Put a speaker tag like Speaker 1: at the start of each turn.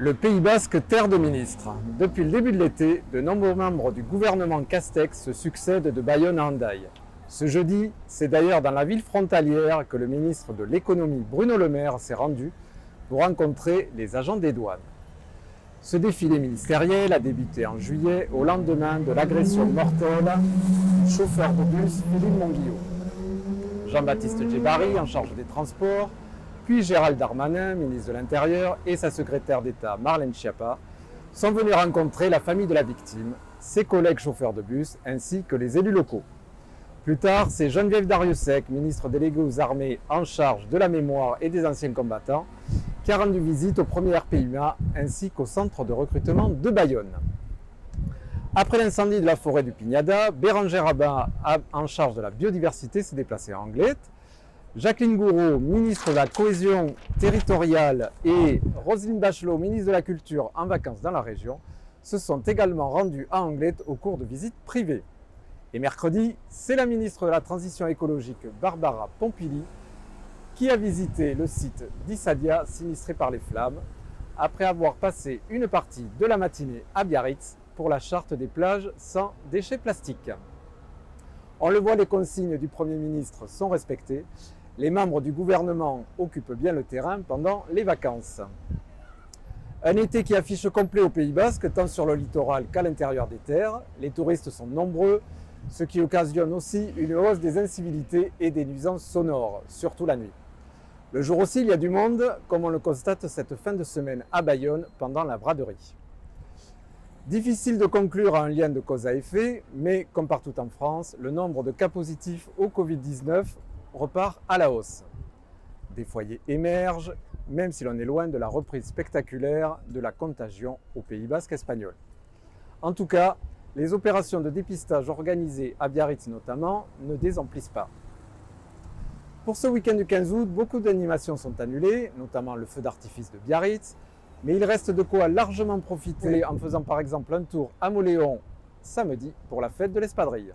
Speaker 1: Le Pays Basque, terre de ministres. Depuis le début de l'été, de nombreux membres du gouvernement Castex se succèdent de Bayonne à Hendaye. Ce jeudi, c'est d'ailleurs dans la ville frontalière que le ministre de l'économie Bruno Le Maire s'est rendu pour rencontrer les agents des douanes. Ce défilé ministériel a débuté en juillet au lendemain de l'agression mortelle du chauffeur de bus Philippe Monguillot. Jean-Baptiste Djebari, en charge des transports, puis Gérald Darmanin, ministre de l'Intérieur, et sa secrétaire d'État Marlène Schiappa sont venus rencontrer la famille de la victime, ses collègues chauffeurs de bus, ainsi que les élus locaux. Plus tard, c'est Geneviève Darrieussecq, ministre déléguée aux armées en charge de la mémoire et des anciens combattants, qui a rendu visite au premier RPUMA ainsi qu'au centre de recrutement de Bayonne. Après l'incendie de la forêt du Pignada, Bérengère Abba, en charge de la biodiversité, s'est déplacée à Anglet. Jacqueline Gouraud, ministre de la Cohésion territoriale, et Roselyne Bachelot, ministre de la Culture, en vacances dans la région, se sont également rendus à Anglet au cours de visites privées. Et mercredi, c'est la ministre de la Transition écologique, Barbara Pompili, qui a visité le site d'Issadia, sinistré par les flammes, après avoir passé une partie de la matinée à Biarritz pour la charte des plages sans déchets plastiques. On le voit, les consignes du Premier ministre sont respectées. Les membres du gouvernement occupent bien le terrain pendant les vacances. Un été qui affiche complet au Pays Basque, tant sur le littoral qu'à l'intérieur des terres. Les touristes sont nombreux, ce qui occasionne aussi une hausse des incivilités et des nuisances sonores, surtout la nuit. Le jour aussi, il y a du monde, comme on le constate cette fin de semaine à Bayonne pendant la braderie. Difficile de conclure à un lien de cause à effet, mais comme partout en France, le nombre de cas positifs au Covid-19 repart à la hausse. Des foyers émergent, même si l'on est loin de la reprise spectaculaire de la contagion au Pays Basque espagnol. En tout cas, les opérations de dépistage organisées à Biarritz notamment ne désemplissent pas. Pour ce week-end du 15 août, beaucoup d'animations sont annulées, notamment le feu d'artifice de Biarritz, mais il reste de quoi largement profiter en faisant par exemple un tour à Mauléon samedi pour la fête de l'espadrille.